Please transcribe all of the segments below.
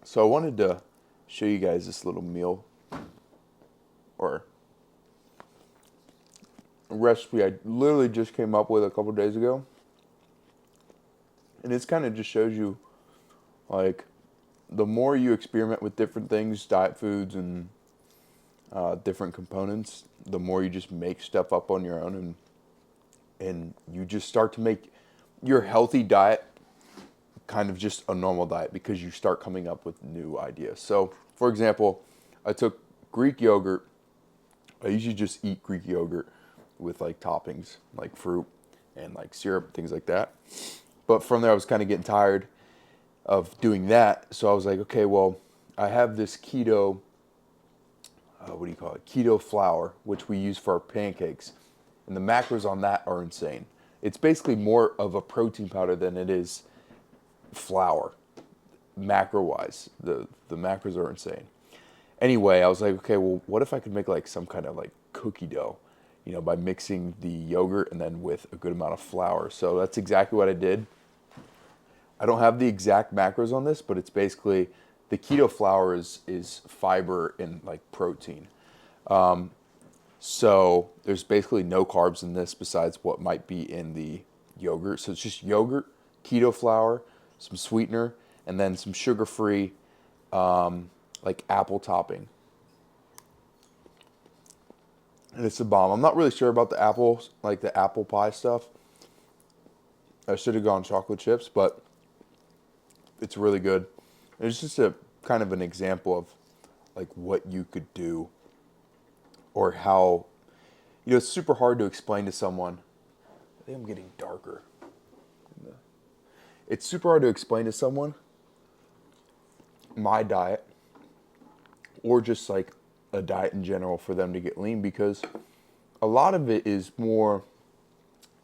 So I wanted to show you guys this little meal or recipe I literally just came up with a couple days ago. And it's kind of just shows you like the more you experiment with different things, diet foods and different components, the more you just make stuff up on your own and you just start to make your healthy diet kind of just a normal diet because you start coming up with new ideas. So, for example, I took Greek yogurt. I usually just eat Greek yogurt with like toppings, like fruit and like syrup, things like that. But from there, I was kind of getting tired of doing that. So I was like, okay, well, I have this keto, what do you call it? Keto flour, which we use for our pancakes. And the macros on that are insane. It's basically more of a protein powder than it is flour, macro wise. The macros are insane. Anyway, I was like, okay, well, what if I could make like some kind of like cookie dough, by mixing the yogurt and then with a good amount of flour. So that's exactly what I did. I don't have the exact macros on this, but it's basically the keto flour is fiber and like protein. So there's basically no carbs in this besides what might be in the yogurt. So it's just yogurt, keto flour, some sweetener, and then some sugar-free like apple topping. And it's a bomb. I'm not really sure about the apples, like the apple pie stuff. I should have gone chocolate chips, but it's really good. It's just a kind of an example of like what you could do or how, it's super hard to explain to someone. I think I'm getting darker. It's super hard to explain to someone my diet or just like a diet in general for them to get lean because a lot of it is more,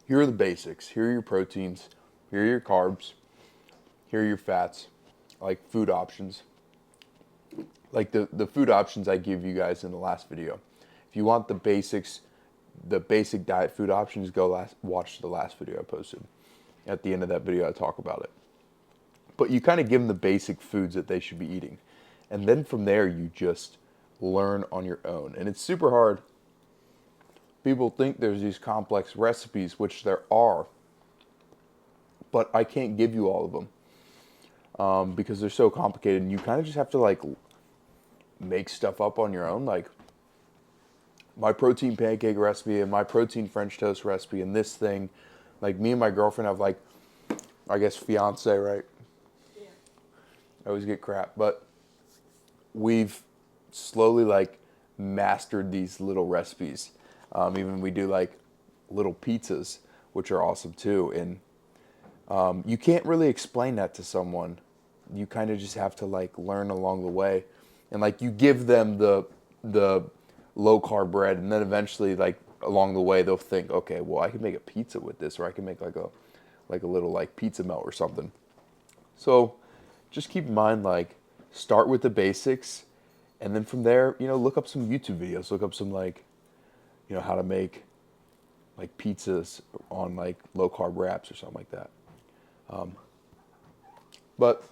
here are the basics. Here are your proteins. Here are your carbs. Here are your fats, like food options. Like the food options I give you guys in the last video. If you want the basics, the basic diet food options, go watch the last video I posted. At the end of that video, I talk about it. But you kind of give them the basic foods that they should be eating. And then from there, you just learn on your own. And it's super hard. People think there's these complex recipes, which there are. But I can't give you all of them because they're so complicated. And you kind of just have to like make stuff up on your own. Like my protein pancake recipe and my protein French toast recipe and this thing. Like me and my girlfriend have like, I guess fiance, right? Yeah. I always get crap. But we've slowly like mastered these little recipes. Even we do like little pizzas, which are awesome too. And you can't really explain that to someone. You kind of just have to like learn along the way. And like you give them the low carb bread, and then eventually like along the way they'll think, okay, well I can make a pizza with this, or I can make like a little like pizza melt or something. So just keep in mind like start with the basics, and then from there look up some YouTube videos, look up some like how to make like pizzas on like low carb wraps or something like that. But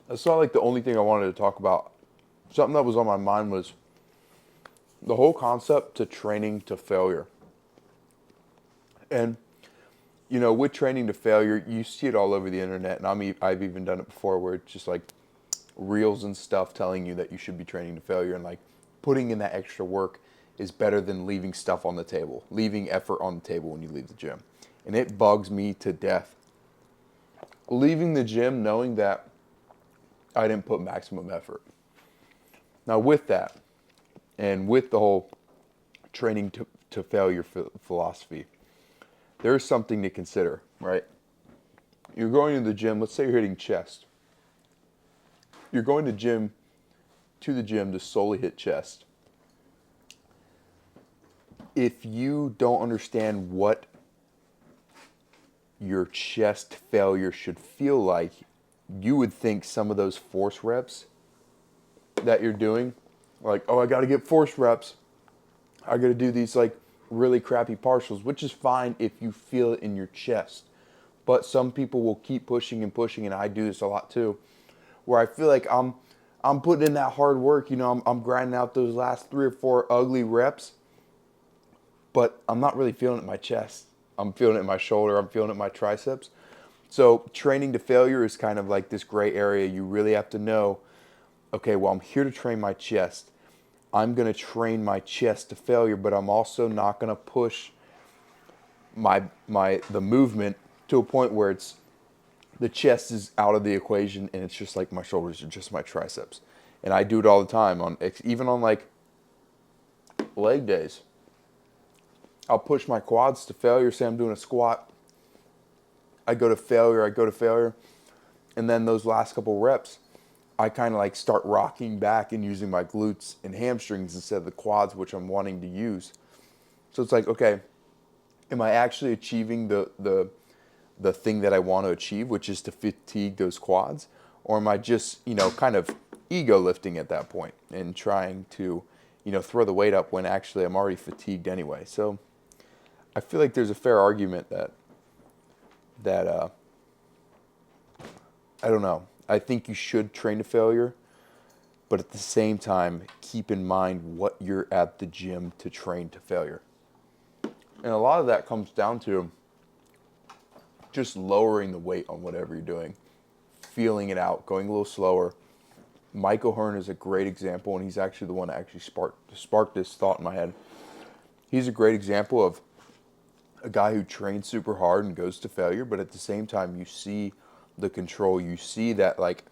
that's not like the only thing I wanted to talk about. Something that was on my mind was the whole concept to training to failure. And with training to failure, you see it all over the internet, and I've even done it before, where it's just like reels and stuff telling you that you should be training to failure, and like putting in that extra work is better than leaving stuff on the table, leaving effort on the table when you leave the gym. And it bugs me to death. Leaving the gym knowing that I didn't put maximum effort. Now with that, and with the whole training to failure philosophy, there's something to consider, right? You're going to the gym, let's say you're hitting chest. You're going to the gym to solely hit chest. If you don't understand what your chest failure should feel like, you would think some of those force reps that you're doing, like, oh, I got to get force reps. I got to do these like really crappy partials, which is fine if you feel it in your chest. But some people will keep pushing and pushing, and I do this a lot too, where I feel like I'm putting in that hard work. I'm grinding out those last 3 or 4 ugly reps, but I'm not really feeling it in my chest. I'm feeling it in my shoulder. I'm feeling it in my triceps. So training to failure is kind of like this gray area. You really have to know, okay, well, I'm here to train my chest. I'm going to train my chest to failure, but I'm also not going to push the movement to a point where it's the chest is out of the equation and it's just like my shoulders are just my triceps. And I do it all the time even on like leg days. I'll push my quads to failure. Say I'm doing a squat. I go to failure. And then those last couple reps, I kind of like start rocking back and using my glutes and hamstrings instead of the quads, which I'm wanting to use. So it's like, okay, am I actually achieving the thing that I want to achieve, which is to fatigue those quads? Or am I just, kind of ego lifting at that point and trying to, throw the weight up when actually I'm already fatigued anyway? So I feel like there's a fair argument that I don't know. I think you should train to failure, but at the same time, keep in mind what you're at the gym to train to failure. And a lot of that comes down to just lowering the weight on whatever you're doing, feeling it out, going a little slower. Mike O'Hearn is a great example, and he's actually the one that actually sparked this thought in my head. He's a great example of a guy who trains super hard and goes to failure, but at the same time, you see the control. You see that, like,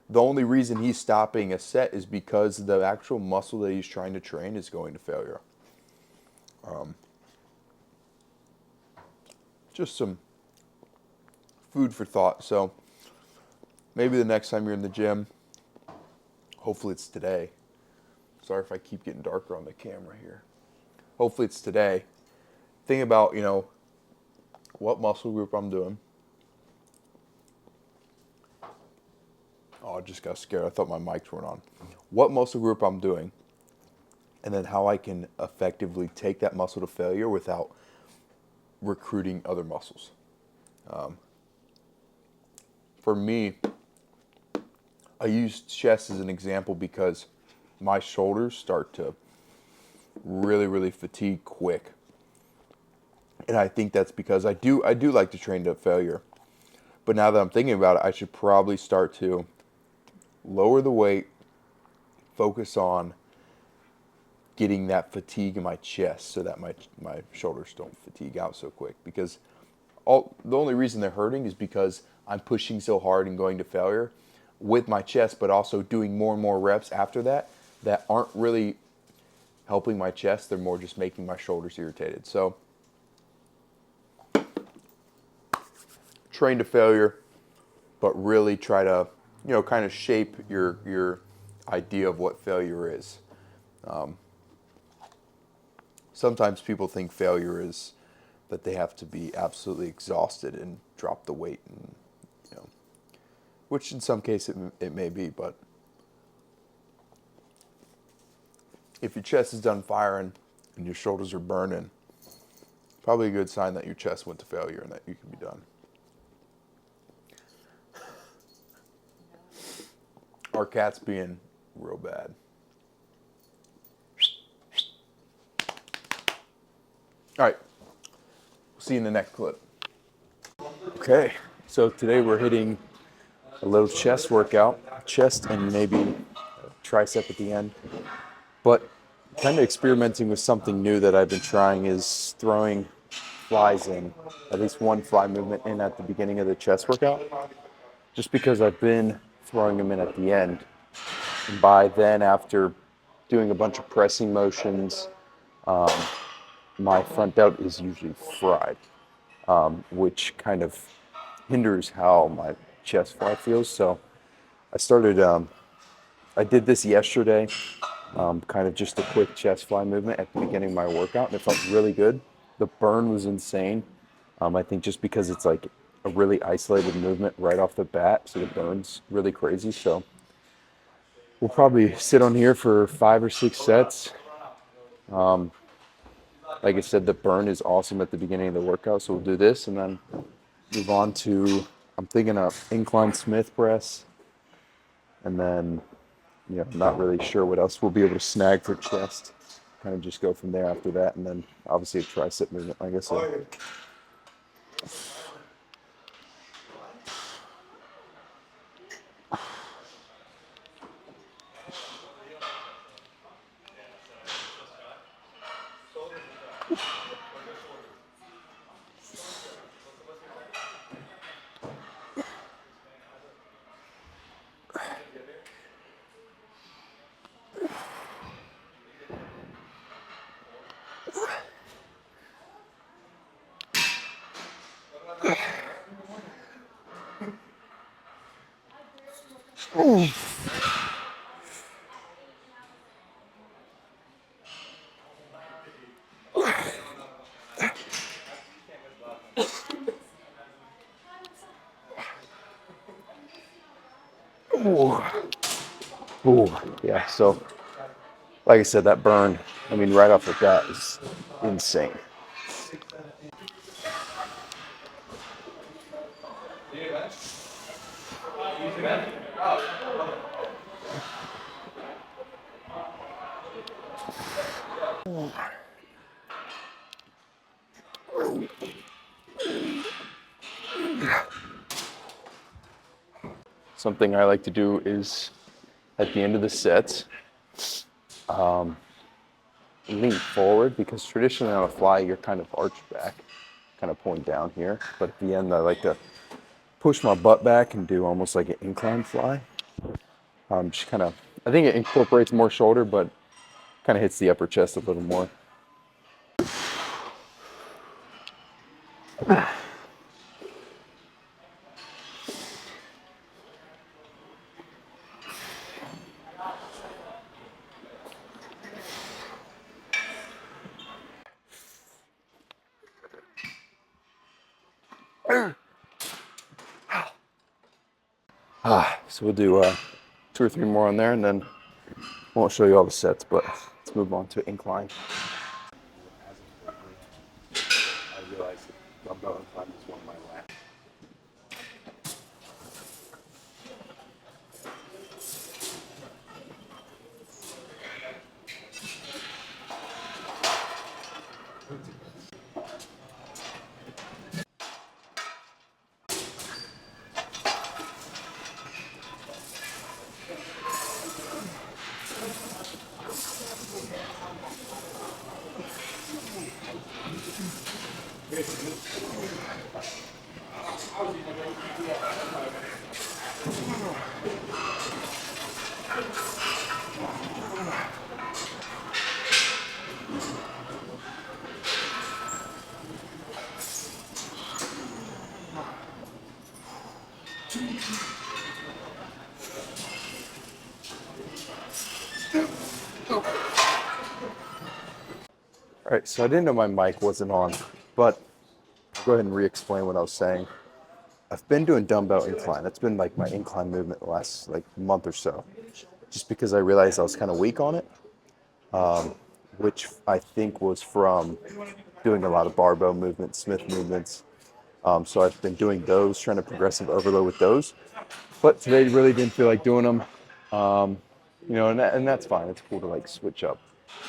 the only reason he's stopping a set is because the actual muscle that he's trying to train is going to failure. Just some food for thought. So maybe the next time you're in the gym, hopefully it's today. Sorry if I keep getting darker on the camera here. Hopefully it's today. Think about, what muscle group I'm doing. Oh, I just got scared. I thought my mics weren't on. What muscle group I'm doing, and then how I can effectively take that muscle to failure without recruiting other muscles. For me, I use chest as an example because my shoulders start to really, really fatigue quick. And I think that's because I do like to train to failure. But now that I'm thinking about it, I should probably start to lower the weight, focus on getting that fatigue in my chest so that my shoulders don't fatigue out so quick. Because the only reason they're hurting is because I'm pushing so hard and going to failure with my chest, but also doing more and more reps after that aren't really helping my chest. They're more just making my shoulders irritated. So train to failure, but really try to, kind of shape your idea of what failure is. Sometimes people think failure is that they have to be absolutely exhausted and drop the weight, and which in some cases it may be, but if your chest is done firing and your shoulders are burning, probably a good sign that your chest went to failure and that you can be done. Our cat's being real bad. All right, see you in the next clip. Okay, so today we're hitting a little chest workout, chest and maybe a tricep at the end. But kind of experimenting with something new that I've been trying is throwing flies in, at least one fly movement in at the beginning of the chest workout, just because I've been throwing them in at the end. And by then, after doing a bunch of pressing motions, my front delt is usually fried, which kind of hinders how my chest fly feels. So I did this yesterday, kind of just a quick chest fly movement at the beginning of my workout, and it felt really good. The burn was insane. I think just because it's like a really isolated movement right off the bat, so the burn's really crazy. So we'll probably sit on here for 5 or 6 sets. Like I said, the burn is awesome at the beginning of the workout, so we'll do this, and then move on to, I'm thinking of incline Smith press, and then, not really sure what else we'll be able to snag for chest. Kind of just go from there after that, and then obviously a tricep movement, like I said. Ooh. Ooh. Yeah, so like I said, that burn, I mean, right off the bat is insane. Something I like to do is at the end of the sets, lean forward, because traditionally on a fly, you're kind of arched back, kind of point down here. But at the end, I like to push my butt back and do almost like an incline fly. Just kind of, I think it incorporates more shoulder, but kind of hits the upper chest a little more. So we'll do 2 or 3 more on there, and then I won't show you all the sets, but let's move on to incline. I realized that dumbbell incline is one of my last. All right, so I didn't know my mic wasn't on, but I'll go ahead and re-explain what I was saying. I've been doing dumbbell incline. That's been like my incline movement the last like month or so, just because I realized I was kind of weak on it, which I think was from doing a lot of barbell movements, Smith movements. So I've been doing those, trying to progressive overload with those. But today really didn't feel like doing them. And that's fine. It's cool to like switch up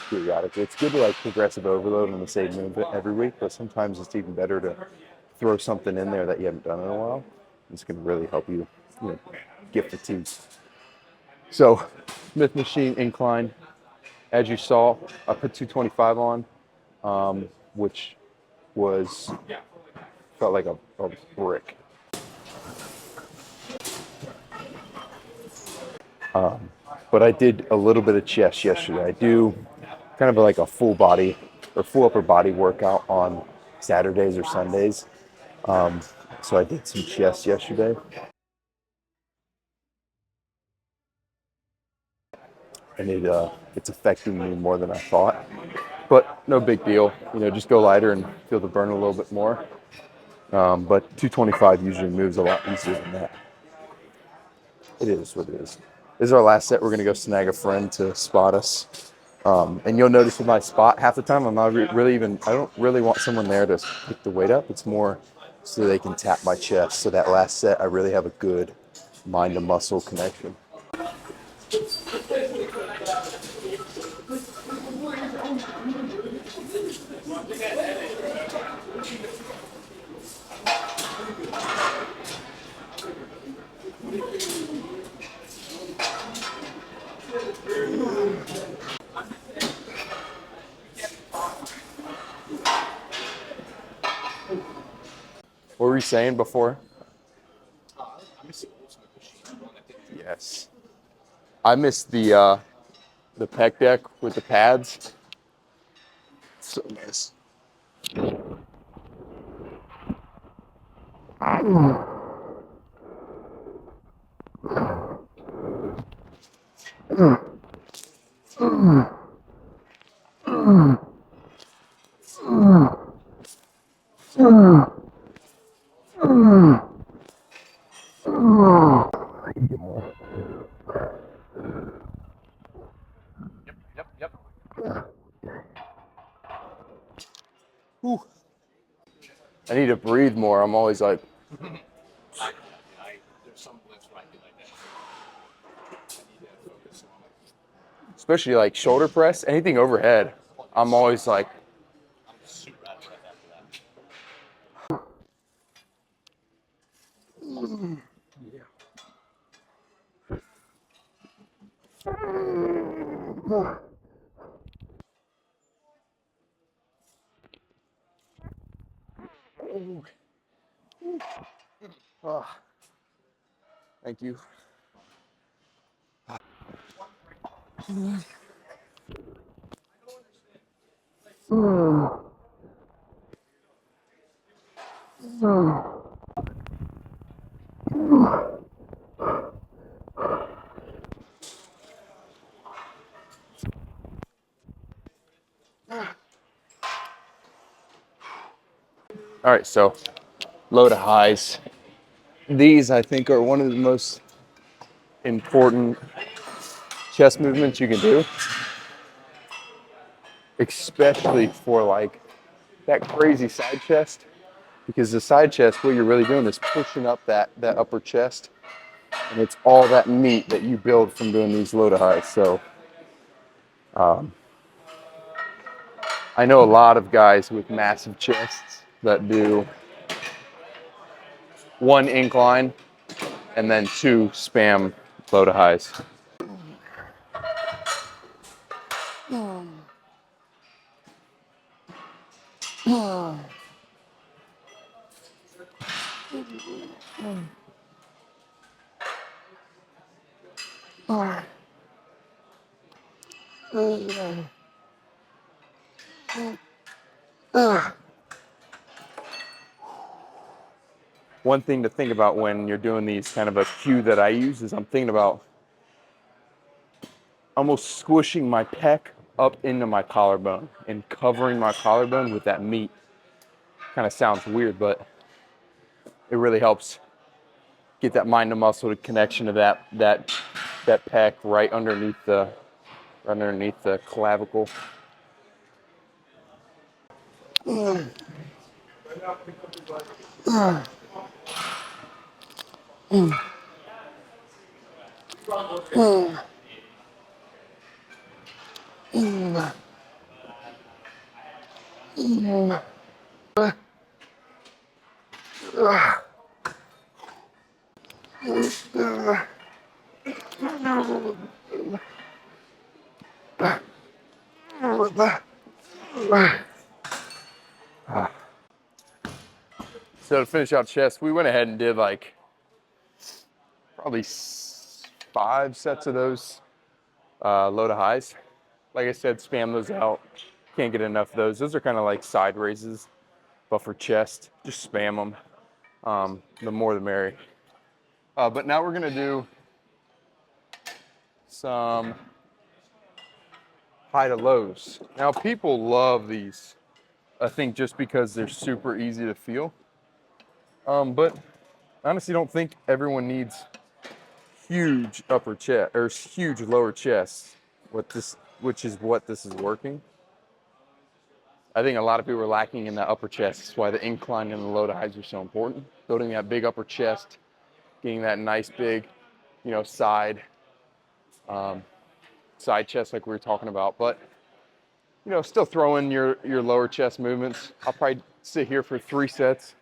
periodically. It's good to like progressive overload on the same movement every week, but sometimes it's even better to throw something in there that you haven't done in a while. It's going to really help you, get fatigued. So, Smith machine incline. As you saw, I put 225 on, which felt like a brick. But I did a little bit of chest yesterday. I do kind of like a full body or full upper body workout on Saturdays or Sundays. So I did some chest yesterday. And it's affecting me more than I thought. But no big deal. Just go lighter and feel the burn a little bit more. But 225 usually moves a lot easier than that. It is what it is. This is our last set. We're going to go snag a friend to spot us. And you'll notice with my spot, half the time I'm not really I don't really want someone there to pick the weight up. It's more so they can tap my chest. So that last set, I really have a good mind to muscle connection. What were you saying before? Yes. I missed the pec deck with the pads. So nice. Whew. I need to breathe more. I'm always like, especially like shoulder press, anything overhead. I'm always like, oh, thank you. All right, so low to highs. These, I think, are one of the most important chest movements you can do, especially for like that crazy side chest, because the side chest, what you're really doing is pushing up that upper chest, and it's all that meat that you build from doing these low to highs. So I know a lot of guys with massive chests that do one incline and then two spam low to highs. One thing to think about when you're doing these, kind of a cue that I use, is I'm thinking about almost squishing my pec up into my collarbone and covering my collarbone with that meat. Kind of sounds weird, but it really helps get that mind to muscle connection to that pec right underneath the clavicle. So to finish out chest, we went ahead and did like probably 5 sets of those low to highs. Like I said, spam those out. Can't get enough of those. Those are kind of like side raises, but for chest, just spam them. The more the merry. But now we're gonna do some high to lows. Now people love these, I think, just because they're super easy to feel. But I honestly don't think everyone needs huge upper chest or huge lower chest. Which is what this is working. I think a lot of people are lacking in that upper chest. That's why the incline and the low to highs are so important. Building that big upper chest, getting that nice big, side chest like we were talking about. But still throw in your lower chest movements. I'll probably sit here for 3 sets,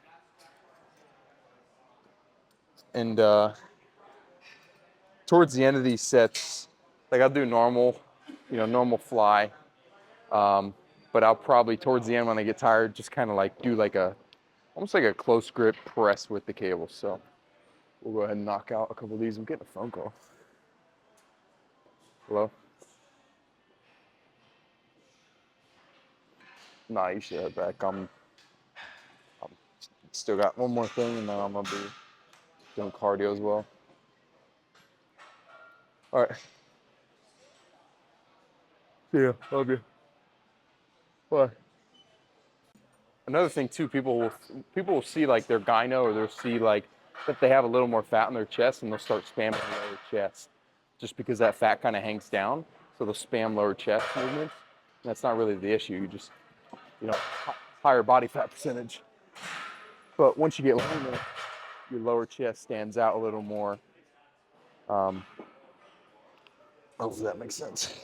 and towards the end of these sets, like I'll do normal, normal fly. But I'll probably towards the end when I get tired, just kind of like do like almost like a close grip press with the cable. So we'll go ahead and knock out a couple of these. I'm getting a phone call. Hello? Nah, you should head back. I'm still got one more thing, and then I'm gonna be doing cardio as well. All right. See ya. Love you. Bye. Another thing too, people will see like their gyno, or they'll see like that they have a little more fat on their chest, and they'll start spamming the lower chest, just because that fat kind of hangs down. So they'll spam lower chest movements. And that's not really the issue. You just higher body fat percentage. But once you get leaner, your lower chest stands out a little more. Hopefully that makes sense.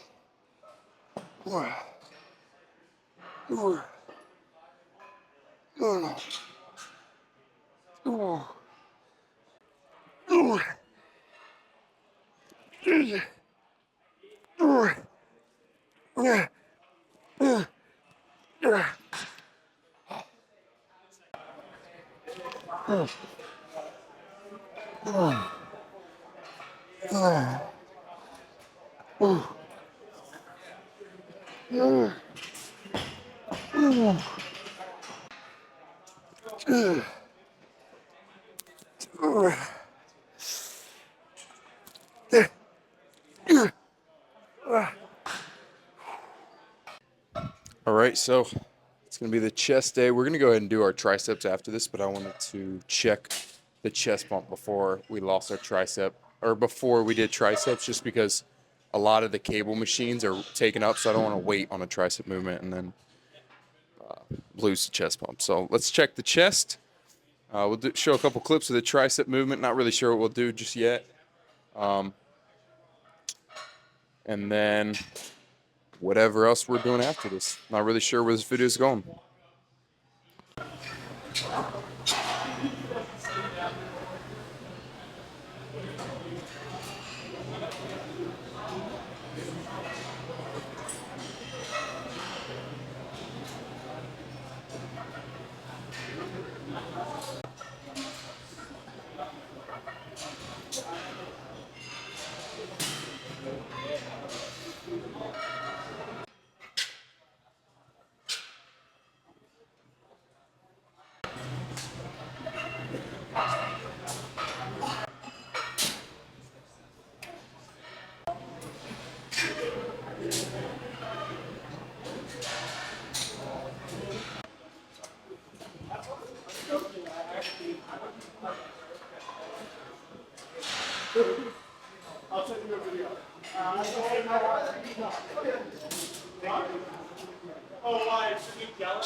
All right, so it's going to be the chest day. We're going to go ahead and do our triceps after this, but I wanted to check the chest pump before we lost our tricep, or before we did triceps, just because a lot of the cable machines are taken up, so I don't want to wait on a tricep movement and then lose the chest pump. So let's check the chest. We'll show a couple clips of the tricep movement. Not really sure what we'll do just yet. And then whatever else we're doing after this. Not really sure where this video is going. I'll send you a video. Oh, why? Should we yell it?